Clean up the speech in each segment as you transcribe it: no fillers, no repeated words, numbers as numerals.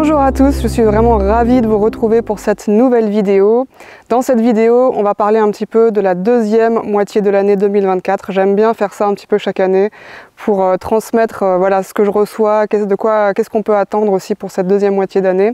Bonjour à tous, je suis vraiment ravie de vous retrouver pour cette nouvelle vidéo. Dans cette vidéo, on va parler un petit peu de la deuxième moitié de l'année 2024. J'aime bien faire ça un petit peu chaque année pour transmettre voilà, ce que je reçois, qu'est-ce qu'on peut attendre aussi pour cette deuxième moitié d'année.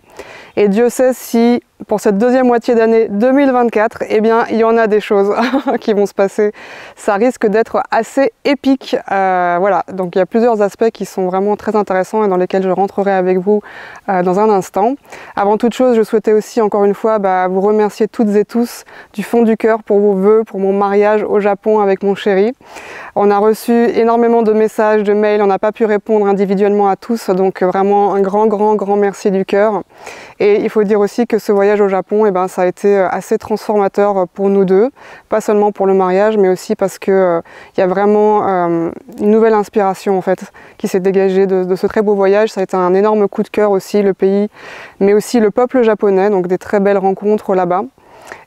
Et Dieu sait si pour cette deuxième moitié d'année 2024, eh bien, il y en a des choses qui vont se passer. Ça risque d'être assez épique. Voilà, donc il y a plusieurs aspects qui sont vraiment très intéressants et dans lesquels je rentrerai avec vous dans un instant. Avant toute chose, je souhaitais aussi encore une fois vous remercier toutes et tous du fond du cœur pour vos vœux, pour mon mariage au Japon avec mon chéri. On a reçu énormément de messages, de mails, on n'a pas pu répondre individuellement à tous, donc vraiment un grand merci du cœur. Et il faut dire aussi que ce voyage au Japon, eh ben, ça a été assez transformateur pour nous deux, pas seulement pour le mariage, mais aussi parce que il y a vraiment une nouvelle inspiration en fait qui s'est dégagée de ce très beau voyage. Ça a été un énorme coup de cœur aussi, le pays, mais aussi le peuple japonais, donc des très belles rencontres là-bas.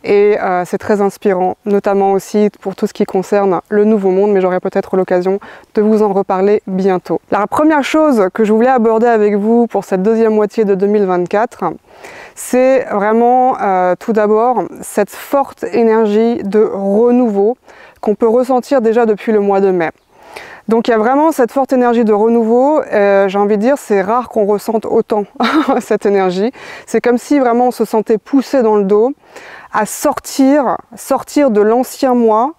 Et c'est très inspirant, notamment aussi pour tout ce qui concerne le Nouveau Monde, mais j'aurai peut-être l'occasion de vous en reparler bientôt. La première chose que je voulais aborder avec vous pour cette deuxième moitié de 2024, c'est vraiment tout d'abord cette forte énergie de renouveau qu'on peut ressentir déjà depuis le mois de mai. Donc il y a vraiment cette forte énergie de renouveau, j'ai envie de dire c'est rare qu'on ressente autant cette énergie. C'est comme si vraiment on se sentait poussé dans le dos à sortir de l'ancien moi,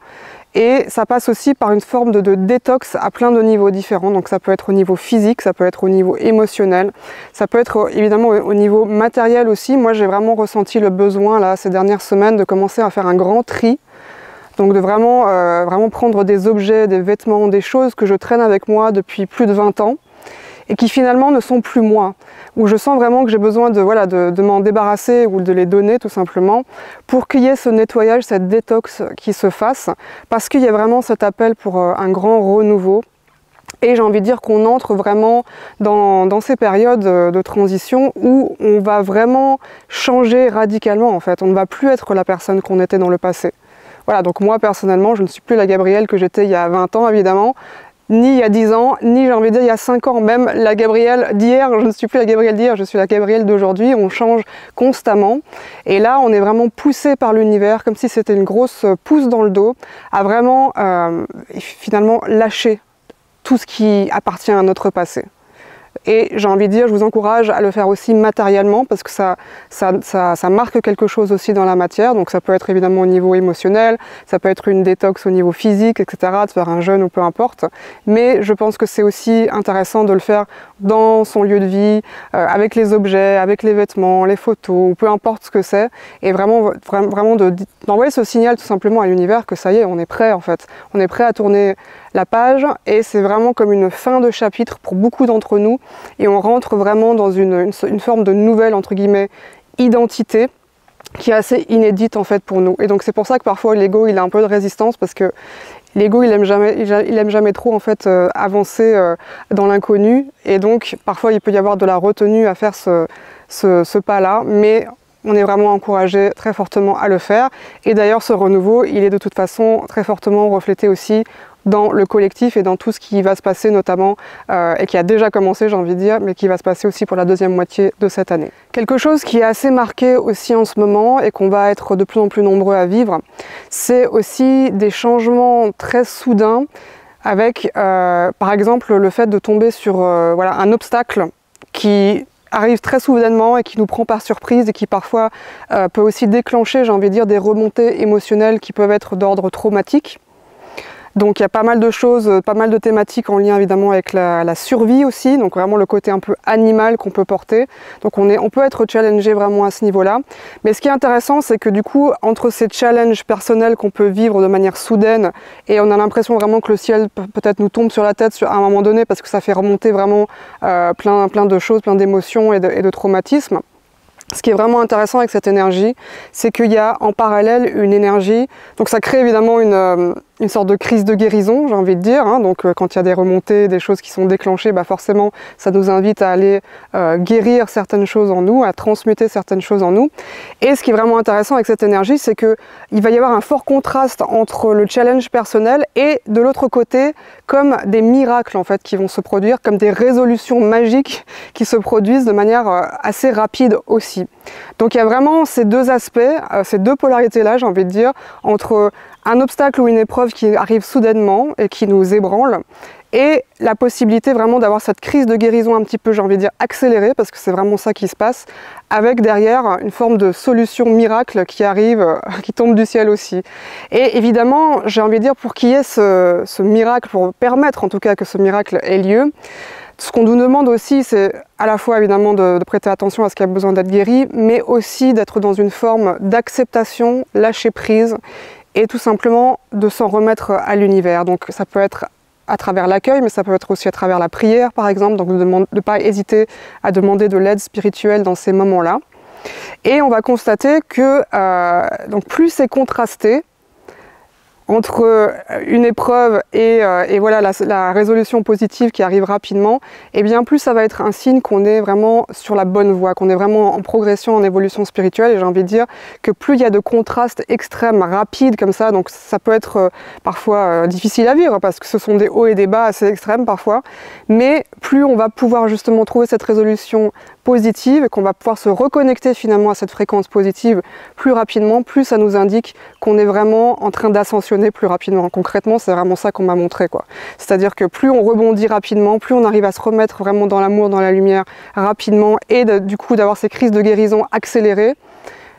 et ça passe aussi par une forme de détox à plein de niveaux différents. Donc ça peut être au niveau physique, ça peut être au niveau émotionnel, ça peut être évidemment au niveau matériel aussi. Moi j'ai vraiment ressenti le besoin là ces dernières semaines de commencer à faire un grand tri. Donc de vraiment prendre des objets, des vêtements, des choses que je traîne avec moi depuis plus de 20 ans et qui finalement ne sont plus moi, où je sens vraiment que j'ai besoin de m'en débarrasser ou de les donner tout simplement pour qu'il y ait ce nettoyage, cette détox qui se fasse, parce qu'il y a vraiment cet appel pour un grand renouveau. Et j'ai envie de dire qu'on entre vraiment dans ces périodes de transition où on va vraiment changer radicalement en fait. On ne va plus être la personne qu'on était dans le passé. Voilà, donc moi personnellement, je ne suis plus la Gabrielle que j'étais il y a 20 ans évidemment, ni il y a 10 ans, ni j'ai envie de dire il y a 5 ans, même la Gabrielle d'hier, je ne suis plus la Gabrielle d'hier, je suis la Gabrielle d'aujourd'hui, on change constamment. Et là, on est vraiment poussé par l'univers, comme si c'était une grosse pousse dans le dos, à vraiment finalement lâcher tout ce qui appartient à notre passé. Et j'ai envie de dire, je vous encourage à le faire aussi matériellement parce que ça marque quelque chose aussi dans la matière. Donc ça peut être évidemment au niveau émotionnel, ça peut être une détox au niveau physique, etc., de faire un jeûne ou peu importe. Mais je pense que c'est aussi intéressant de le faire dans son lieu de vie, avec les objets, avec les vêtements, les photos, ou peu importe ce que c'est. Et vraiment d'envoyer ce signal tout simplement à l'univers que ça y est, on est prêt en fait. On est prêt à tourner la page et c'est vraiment comme une fin de chapitre pour beaucoup d'entre nous et on rentre vraiment dans une forme de nouvelle entre guillemets identité qui est assez inédite en fait pour nous. Et donc c'est pour ça que parfois l'ego il a un peu de résistance parce que l'ego il aime jamais trop en fait avancer dans l'inconnu et donc parfois il peut y avoir de la retenue à faire ce pas là, mais on est vraiment encouragé très fortement à le faire. Et d'ailleurs ce renouveau il est de toute façon très fortement reflété aussi dans le collectif et dans tout ce qui va se passer notamment et qui a déjà commencé j'ai envie de dire, mais qui va se passer aussi pour la deuxième moitié de cette année. Quelque chose qui est assez marqué aussi en ce moment et qu'on va être de plus en plus nombreux à vivre, c'est aussi des changements très soudains avec par exemple le fait de tomber sur un obstacle qui arrive très soudainement et qui nous prend par surprise et qui parfois peut aussi déclencher j'ai envie de dire des remontées émotionnelles qui peuvent être d'ordre traumatique. Donc il y a pas mal de choses, pas mal de thématiques en lien évidemment avec la survie aussi, donc vraiment le côté un peu animal qu'on peut porter. Donc on peut être challengé vraiment à ce niveau-là. Mais ce qui est intéressant, c'est que du coup, entre ces challenges personnels qu'on peut vivre de manière soudaine, et on a l'impression vraiment que le ciel peut-être nous tombe sur la tête à un moment donné, parce que ça fait remonter vraiment plein de choses, plein d'émotions et de traumatismes. Ce qui est vraiment intéressant avec cette énergie, c'est qu'il y a en parallèle une énergie, donc ça crée évidemment une une sorte de crise de guérison, j'ai envie de dire, hein. Donc quand il y a des remontées, des choses qui sont déclenchées, bah forcément ça nous invite à aller guérir certaines choses en nous, à transmuter certaines choses en nous. Et ce qui est vraiment intéressant avec cette énergie, c'est qu'il va y avoir un fort contraste entre le challenge personnel et de l'autre côté, comme des miracles en fait qui vont se produire, comme des résolutions magiques qui se produisent de manière assez rapide aussi. Donc il y a vraiment ces deux aspects, ces deux polarités-là, j'ai envie de dire, entre un obstacle ou une épreuve qui arrive soudainement et qui nous ébranle, et la possibilité vraiment d'avoir cette crise de guérison un petit peu, j'ai envie de dire, accélérée, parce que c'est vraiment ça qui se passe, avec derrière une forme de solution miracle qui arrive, qui tombe du ciel aussi. Et évidemment, j'ai envie de dire, pour qu'il y ait ce miracle, pour permettre en tout cas que ce miracle ait lieu, ce qu'on nous demande aussi, c'est à la fois évidemment de prêter attention à ce qui a besoin d'être guéri, mais aussi d'être dans une forme d'acceptation, lâcher prise, et tout simplement de s'en remettre à l'univers. Donc ça peut être à travers l'accueil, mais ça peut être aussi à travers la prière par exemple, donc de ne pas hésiter à demander de l'aide spirituelle dans ces moments-là. Et on va constater que donc plus c'est contrasté entre une épreuve et voilà la résolution positive qui arrive rapidement, et bien plus ça va être un signe qu'on est vraiment sur la bonne voie, qu'on est vraiment en progression, en évolution spirituelle. Et j'ai envie de dire que plus il y a de contrastes extrêmes, rapides comme ça, donc ça peut être parfois difficile à vivre parce que ce sont des hauts et des bas assez extrêmes parfois, mais plus on va pouvoir justement trouver cette résolution positive, qu'on va pouvoir se reconnecter finalement à cette fréquence positive plus rapidement, plus ça nous indique qu'on est vraiment en train d'ascensionner plus rapidement. Concrètement, c'est vraiment ça qu'on m'a montré, quoi. C'est-à-dire que plus on rebondit rapidement, plus on arrive à se remettre vraiment dans l'amour, dans la lumière rapidement, et du coup d'avoir ces crises de guérison accélérées,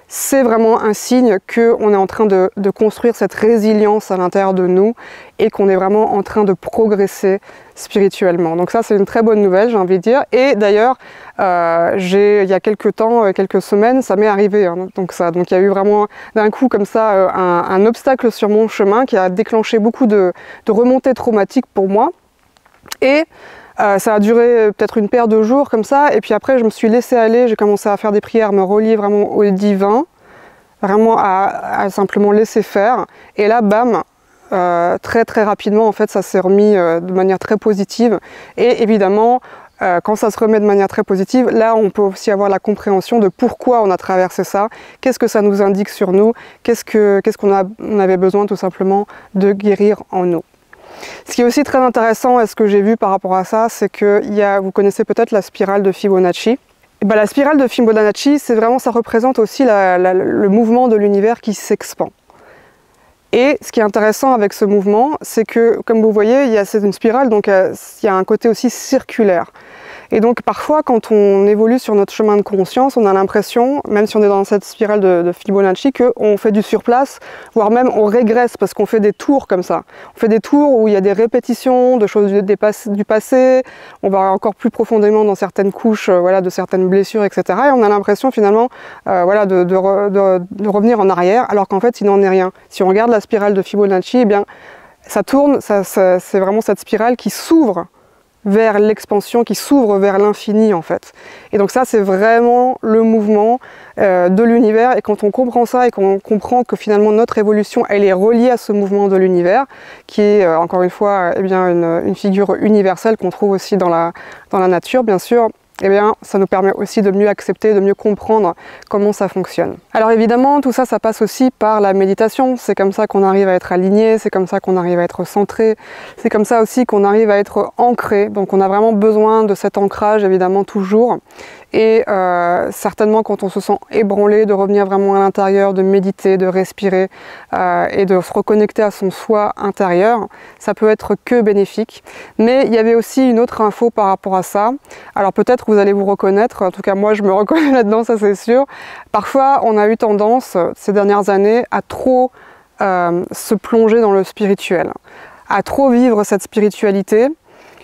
c'est vraiment un signe qu'on est en train de construire cette résilience à l'intérieur de nous et qu'on est vraiment en train de progresser spirituellement. Donc ça, c'est une très bonne nouvelle, j'ai envie de dire. Et d'ailleurs, il y a quelques temps, quelques semaines, ça m'est arrivé. Hein, donc il y a eu vraiment d'un coup comme ça un obstacle sur mon chemin qui a déclenché beaucoup de remontées traumatiques pour moi. Et ça a duré peut-être une paire de jours comme ça, et puis après je me suis laissée aller, j'ai commencé à faire des prières, me relier vraiment au divin, vraiment à simplement laisser faire, et là bam, très très rapidement en fait ça s'est remis de manière très positive, et évidemment quand ça se remet de manière très positive, là on peut aussi avoir la compréhension de pourquoi on a traversé ça, qu'est-ce que ça nous indique sur nous, qu'est-ce qu'on avait besoin tout simplement de guérir en nous. Ce qui est aussi très intéressant, et ce que j'ai vu par rapport à ça, c'est que vous connaissez peut-être la spirale de Fibonacci. Et ben, la spirale de Fibonacci, c'est vraiment, ça représente aussi le mouvement de l'univers qui s'expand. Et ce qui est intéressant avec ce mouvement, c'est que, comme vous voyez, c'est une spirale, donc il y a un côté aussi circulaire. Et donc parfois, quand on évolue sur notre chemin de conscience, on a l'impression, même si on est dans cette spirale de Fibonacci, qu'on fait du surplace, voire même on régresse parce qu'on fait des tours comme ça. On fait des tours où il y a des répétitions de choses du passé, on va encore plus profondément dans certaines couches voilà, de certaines blessures, etc. Et on a l'impression finalement voilà, de revenir en arrière, alors qu'en fait il n'en est rien. Si on regarde la spirale de Fibonacci, eh bien, ça tourne, c'est vraiment cette spirale qui s'ouvre vers l'expansion, qui s'ouvre vers l'infini en fait. Et donc ça c'est vraiment le mouvement de l'univers, et quand on comprend ça et qu'on comprend que finalement notre évolution elle est reliée à ce mouvement de l'univers, qui est encore une fois eh bien, une figure universelle qu'on trouve aussi dans la nature bien sûr, eh bien, ça nous permet aussi de mieux accepter, de mieux comprendre comment ça fonctionne. Alors évidemment, tout ça, ça passe aussi par la méditation. C'est comme ça qu'on arrive à être aligné, c'est comme ça qu'on arrive à être centré, c'est comme ça aussi qu'on arrive à être ancré. Donc on a vraiment besoin de cet ancrage, évidemment, toujours. Et certainement, quand on se sent ébranlé, de revenir vraiment à l'intérieur, de méditer, de respirer et de se reconnecter à son soi intérieur, ça peut être que bénéfique. Mais il y avait aussi une autre info par rapport à ça. Alors peut-être vous allez vous reconnaître, en tout cas moi je me reconnais là-dedans, ça c'est sûr. Parfois on a eu tendance ces dernières années à trop se plonger dans le spirituel, à trop vivre cette spiritualité.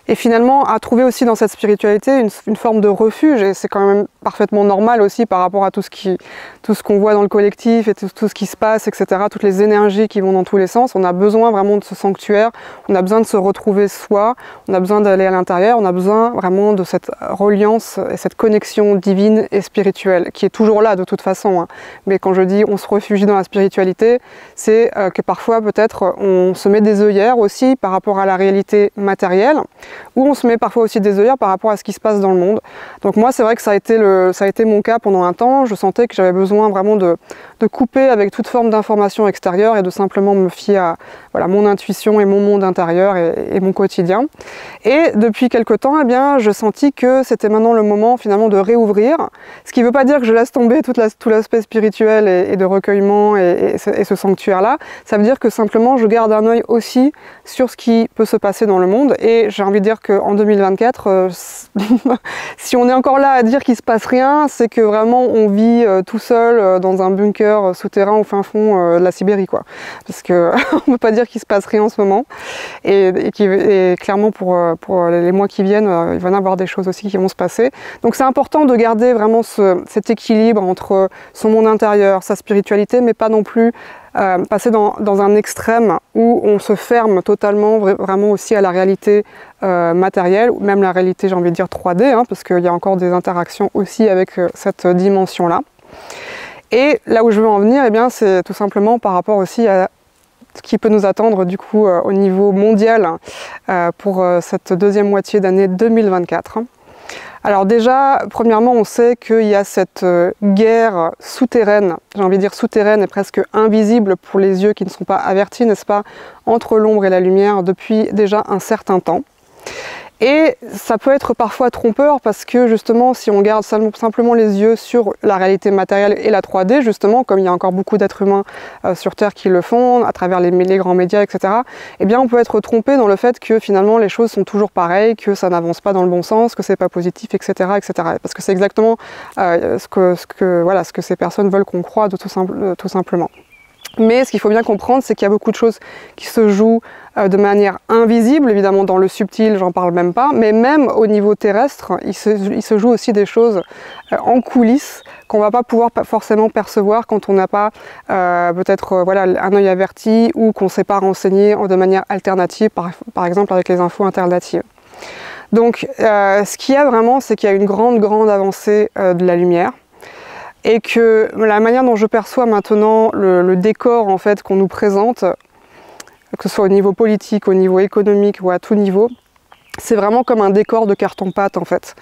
et finalement à trouver aussi dans cette spiritualité une forme de refuge, et c'est quand même parfaitement normal aussi par rapport à tout ce qu'on voit dans le collectif et tout ce qui se passe, etc., toutes les énergies qui vont dans tous les sens. On a besoin vraiment de ce sanctuaire, on a besoin de se retrouver soi, on a besoin d'aller à l'intérieur, on a besoin vraiment de cette reliance et cette connexion divine et spirituelle qui est toujours là de toute façon, hein. Mais quand je dis on se réfugie dans la spiritualité, c'est que parfois peut-être on se met des œillères aussi par rapport à la réalité matérielle, ou on se met parfois aussi des œillères par rapport à ce qui se passe dans le monde. Donc moi c'est vrai que ça a été mon cas pendant un temps. Je sentais que j'avais besoin vraiment de couper avec toute forme d'information extérieure et de simplement me fier à voilà, mon intuition et mon monde intérieur et mon quotidien. Et depuis quelque temps, eh bien, je sentis que c'était maintenant le moment finalement de réouvrir, ce qui ne veut pas dire que je laisse tomber tout l'aspect spirituel et de recueillement et ce sanctuaire-là. Ça veut dire que simplement je garde un œil aussi sur ce qui peut se passer dans le monde, et j'ai envie de dire qu'en 2024, si on est encore là à dire qu'il se passe rien, c'est que vraiment on vit tout seul dans un bunker souterrain au fin fond de la Sibérie, quoi. Parce que on ne peut pas dire qu'il se passe rien en ce moment, et clairement pour les mois qui viennent, il va y avoir des choses aussi qui vont se passer. Donc c'est important de garder vraiment cet équilibre entre son monde intérieur, sa spiritualité, mais pas non plus passer dans un extrême où on se ferme totalement vraiment aussi à la réalité matérielle, ou même la réalité, j'ai envie de dire 3D, hein, parce qu'il y a encore des interactions aussi avec cette dimension-là. Et là où je veux en venir, eh bien, c'est tout simplement par rapport aussi à ce qui peut nous attendre du coup au niveau mondial pour cette deuxième moitié d'année 2024. Alors déjà, premièrement, on sait qu'il y a cette guerre souterraine, j'ai envie de dire souterraine et presque invisible pour les yeux qui ne sont pas avertis, n'est-ce pas, entre l'ombre et la lumière depuis déjà un certain temps. Et ça peut être parfois trompeur parce que justement, si on garde simplement les yeux sur la réalité matérielle et la 3D, justement, comme il y a encore beaucoup d'êtres humains sur Terre qui le font, à travers les grands médias, etc., eh bien on peut être trompé dans le fait que finalement les choses sont toujours pareilles, que ça n'avance pas dans le bon sens, que c'est pas positif, etc., etc. Parce que c'est exactement ce que ces personnes veulent qu'on croie tout simplement. Mais ce qu'il faut bien comprendre, c'est qu'il y a beaucoup de choses qui se jouent de manière invisible, évidemment dans le subtil, j'en parle même pas, mais même au niveau terrestre, il se joue aussi des choses en coulisses qu'on va pas pouvoir forcément percevoir quand on n'a pas peut-être voilà, un œil averti, ou qu'on ne s'est pas renseigné de manière alternative, par exemple avec les infos alternatives. Donc ce qu'il y a vraiment, c'est qu'il y a une grande avancée de la lumière. Et que la manière dont je perçois maintenant le décor en fait qu'on nous présente, que ce soit au niveau politique, au niveau économique ou à tout niveau, c'est vraiment comme un décor de carton-pâte en fait.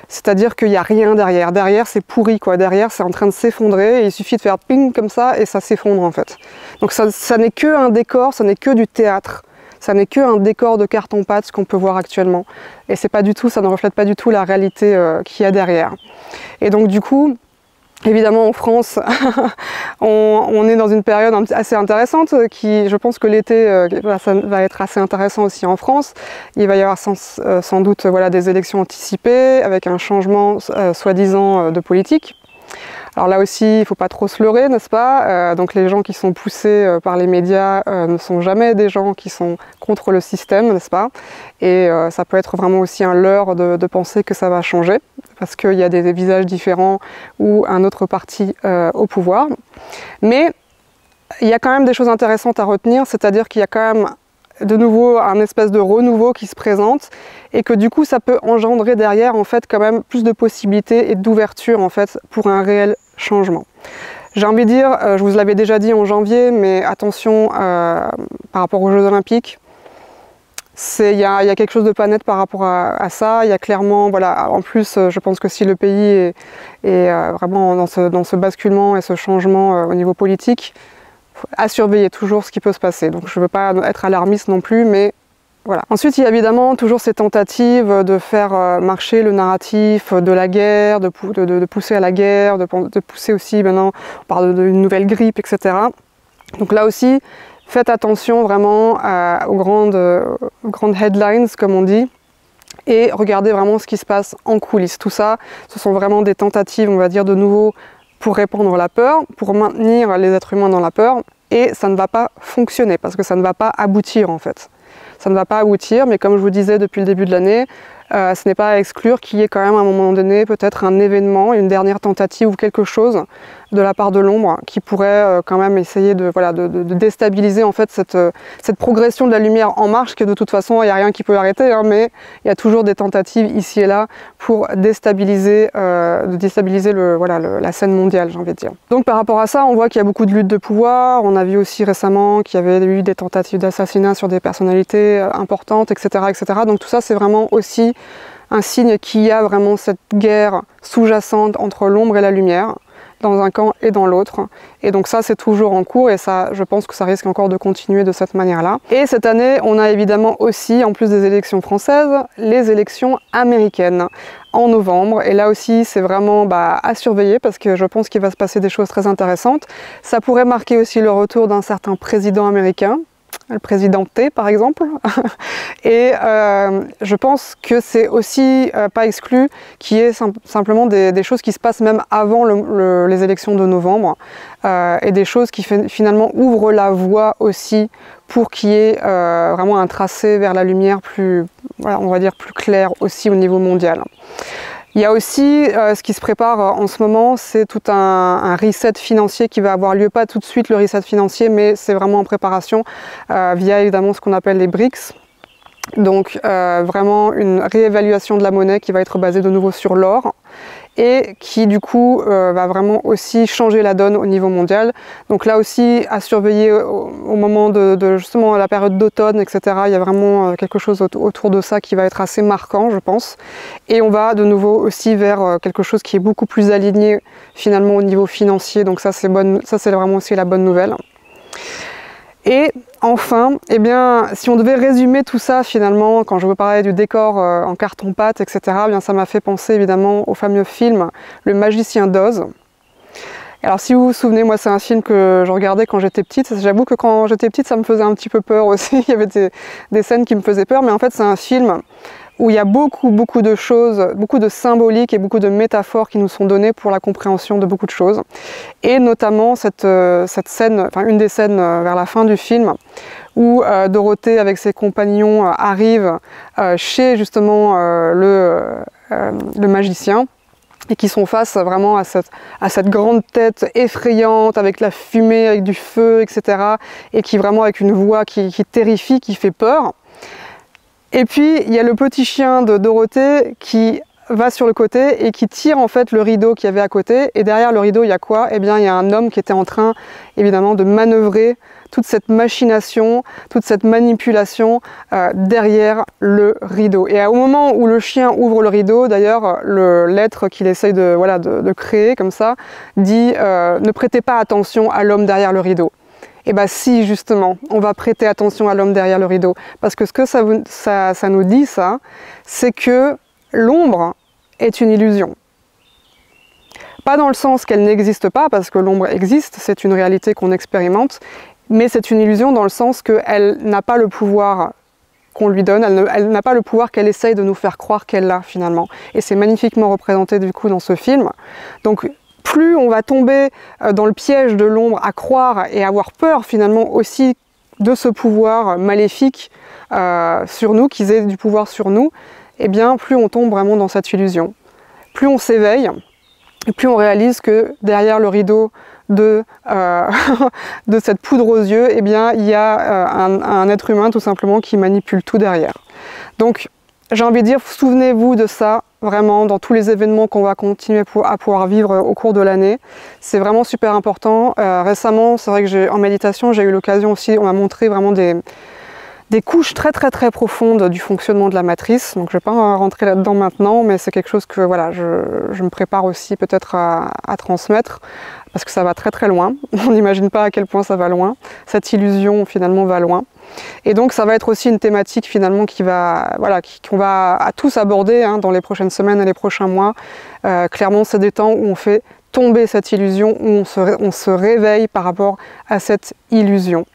C'est-à-dire qu'il n'y a rien derrière. Derrière c'est pourri quoi. Derrière c'est en train de s'effondrer et il suffit de faire ping comme ça et ça s'effondre en fait. Donc ça n'est que un décor, ça n'est que du théâtre. Ça n'est qu'un décor de carton-pâte, ce qu'on peut voir actuellement. Et c'est pas du tout, ça ne reflète pas du tout la réalité qu'il y a derrière. Et donc du coup, évidemment en France, on est dans une période assez intéressante qui, je pense que l'été, ça va être assez intéressant aussi en France. Il va y avoir sans doute voilà, des élections anticipées avec un changement soi-disant de politique. Alors là aussi, il ne faut pas trop se leurrer, n'est-ce pas? Donc les gens qui sont poussés par les médias ne sont jamais des gens qui sont contre le système, n'est-ce pas? Et ça peut être vraiment aussi un leurre de penser que ça va changer, parce qu'il y a des visages différents ou un autre parti au pouvoir. Mais il y a quand même des choses intéressantes à retenir, c'est-à-dire qu'il y a quand même de nouveau un espèce de renouveau qui se présente, et que du coup ça peut engendrer derrière en fait quand même plus de possibilités et d'ouverture en fait pour un réel changement. J'ai envie de dire, je vous l'avais déjà dit en janvier, mais attention par rapport aux Jeux Olympiques, il y a quelque chose de pas net par rapport à ça. Il y a clairement, voilà, en plus je pense que si le pays est vraiment dans ce basculement et ce changement au niveau politique, à surveiller toujours ce qui peut se passer. Donc je ne veux pas être alarmiste non plus, mais voilà. Ensuite, il y a évidemment toujours ces tentatives de faire marcher le narratif de la guerre, de pousser à la guerre, de pousser aussi, maintenant, on parle d'une nouvelle grippe, etc. Donc là aussi, faites attention vraiment aux grandes headlines, comme on dit, et regardez vraiment ce qui se passe en coulisses. Tout ça, ce sont vraiment des tentatives, on va dire, de nouveau, pour répandre la peur, pour maintenir les êtres humains dans la peur, et ça ne va pas fonctionner, parce que ça ne va pas aboutir en fait. ça ne va pas aboutir, mais comme je vous disais depuis le début de l'année, ce n'est pas à exclure qu'il y ait quand même à un moment donné peut-être un événement, une dernière tentative ou quelque chose de la part de l'ombre qui pourrait quand même essayer de déstabiliser en fait cette progression de la lumière en marche, que de toute façon il n'y a rien qui peut l'arrêter, hein, mais il y a toujours des tentatives ici et là pour déstabiliser, la scène mondiale, j'ai envie de dire. Donc par rapport à ça, on voit qu'il y a beaucoup de luttes de pouvoir. On a vu aussi récemment qu'il y avait eu des tentatives d'assassinat sur des personnalités importantes, etc., etc. Donc tout ça, c'est vraiment aussi un signe qu'il y a vraiment cette guerre sous-jacente entre l'ombre et la lumière, dans un camp et dans l'autre. Et donc ça, c'est toujours en cours, et ça, je pense que ça risque encore de continuer de cette manière-là. Et cette année, on a évidemment aussi, en plus des élections françaises, les élections américaines en novembre. Et là aussi, c'est vraiment à surveiller, parce que je pense qu'il va se passer des choses très intéressantes. Ça pourrait marquer aussi le retour d'un certain président américain, le président T par exemple, et je pense que c'est aussi pas exclu qu'il y ait simplement des choses qui se passent même avant les élections de novembre, et des choses qui finalement ouvrent la voie aussi pour qu'il y ait vraiment un tracé vers la lumière plus, on va dire plus clair aussi au niveau mondial. Il y a aussi ce qui se prépare en ce moment, c'est tout un reset financier qui va avoir lieu, pas tout de suite le reset financier, mais c'est vraiment en préparation via évidemment ce qu'on appelle les BRICS. Donc vraiment une réévaluation de la monnaie qui va être basée de nouveau sur l'or et qui du coup va vraiment aussi changer la donne au niveau mondial. Donc là aussi à surveiller au moment de justement la période d'automne, etc. Il y a vraiment quelque chose autour de ça qui va être assez marquant, je pense. Et on va de nouveau aussi vers quelque chose qui est beaucoup plus aligné finalement au niveau financier. Donc ça c'est vraiment aussi la bonne nouvelle. Et enfin, eh bien, si on devait résumer tout ça finalement, quand je vous parlais du décor en carton-pâte, etc., eh bien, ça m'a fait penser évidemment au fameux film Le Magicien d'Oz. Alors si vous vous souvenez, moi c'est un film que je regardais quand j'étais petite. J'avoue que quand j'étais petite, ça me faisait un petit peu peur aussi. Il y avait des scènes qui me faisaient peur, mais en fait c'est un film où il y a beaucoup de choses, beaucoup de symboliques et beaucoup de métaphores qui nous sont données pour la compréhension de beaucoup de choses. Et notamment cette scène, enfin une des scènes vers la fin du film, où Dorothée avec ses compagnons arrive chez justement le magicien, et qui sont face vraiment à cette grande tête effrayante, avec la fumée, avec du feu, etc. Et qui vraiment avec une voix qui terrifie, qui fait peur. Et puis il y a le petit chien de Dorothée qui va sur le côté et qui tire en fait le rideau qu'il y avait à côté. Et derrière le rideau, il y a quoi? Eh bien, il y a un homme qui était en train, évidemment, de manœuvrer toute cette machination, toute cette manipulation derrière le rideau. Et au moment où le chien ouvre le rideau, d'ailleurs, l'être qu'il essaye de créer comme ça, dit ne prêtez pas attention à l'homme derrière le rideau. Et bien si justement, on va prêter attention à l'homme derrière le rideau. Parce que ce que ça nous dit, ça, c'est que l'ombre est une illusion. Pas dans le sens qu'elle n'existe pas, parce que l'ombre existe, c'est une réalité qu'on expérimente, mais c'est une illusion dans le sens qu'elle n'a pas le pouvoir qu'on lui donne, elle n'a pas le pouvoir qu'elle essaye de nous faire croire qu'elle a finalement. Et c'est magnifiquement représenté du coup dans ce film. Donc plus on va tomber dans le piège de l'ombre à croire et avoir peur finalement aussi de ce pouvoir maléfique sur nous, qu'ils aient du pouvoir sur nous, et bien plus on tombe vraiment dans cette illusion. Plus on s'éveille, et plus on réalise que derrière le rideau de cette poudre aux yeux, eh bien il y a un être humain tout simplement qui manipule tout derrière. Donc j'ai envie de dire, souvenez-vous de ça, vraiment, dans tous les événements qu'on va continuer à pouvoir vivre au cours de l'année. C'est vraiment super important. Récemment, c'est vrai que en méditation, j'ai eu l'occasion aussi, on m'a montré vraiment des couches très profondes du fonctionnement de la matrice. Donc je ne vais pas rentrer là-dedans maintenant, mais c'est quelque chose que voilà, je me prépare aussi peut-être à transmettre, parce que ça va très loin. On n'imagine pas à quel point ça va loin. Cette illusion finalement va loin. Et donc ça va être aussi une thématique finalement qu'on va à tous aborder dans les prochaines semaines et les prochains mois. Clairement, c'est des temps où on fait tomber cette illusion, où on se réveille par rapport à cette illusion.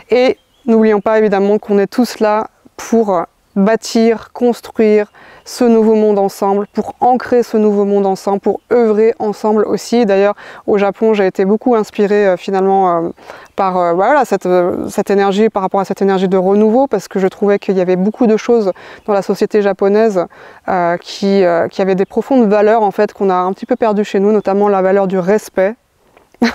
Et n'oublions pas évidemment qu'on est tous là pour bâtir, construire ce nouveau monde ensemble, pour ancrer ce nouveau monde ensemble, pour œuvrer ensemble aussi. D'ailleurs, au Japon, j'ai été beaucoup inspirée finalement par voilà, cette énergie, par rapport à cette énergie de renouveau, parce que je trouvais qu'il y avait beaucoup de choses dans la société japonaise qui avaient des profondes valeurs en fait qu'on a un petit peu perdues chez nous, notamment la valeur du respect.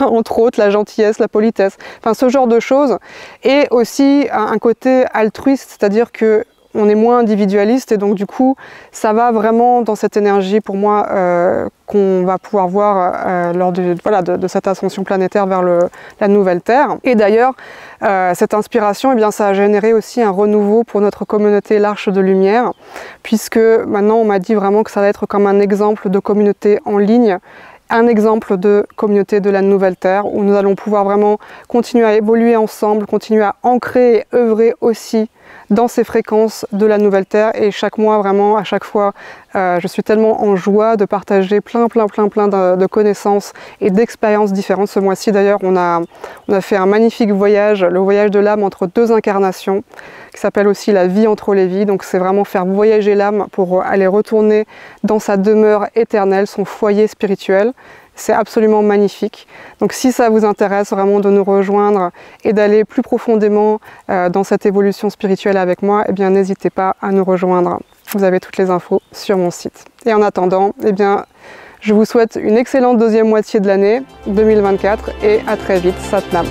Entre autres, la gentillesse, la politesse, enfin ce genre de choses. Et aussi un côté altruiste, c'est-à-dire que on est moins individualiste et donc du coup ça va vraiment dans cette énergie pour moi qu'on va pouvoir voir lors de cette ascension planétaire vers la nouvelle Terre. Et d'ailleurs cette inspiration, eh bien, ça a généré aussi un renouveau pour notre communauté l'Arche de Lumière, puisque maintenant on m'a dit vraiment que ça va être comme un exemple de communauté en ligne, un exemple de communauté de la nouvelle Terre où nous allons pouvoir vraiment continuer à évoluer ensemble, continuer à ancrer et œuvrer aussi dans ces fréquences de la nouvelle Terre. Et chaque mois, vraiment, à chaque fois, je suis tellement en joie de partager plein de connaissances et d'expériences différentes. Ce mois-ci d'ailleurs, on a fait un magnifique voyage, le voyage de l'âme entre deux incarnations, qui s'appelle aussi la vie entre les vies. Donc c'est vraiment faire voyager l'âme pour aller retourner dans sa demeure éternelle, son foyer spirituel. C'est absolument magnifique. Donc si ça vous intéresse vraiment de nous rejoindre et d'aller plus profondément dans cette évolution spirituelle avec moi, eh bien n'hésitez pas à nous rejoindre. Vous avez toutes les infos sur mon site. Et en attendant, eh bien, je vous souhaite une excellente deuxième moitié de l'année 2024 et à très vite. Satnam.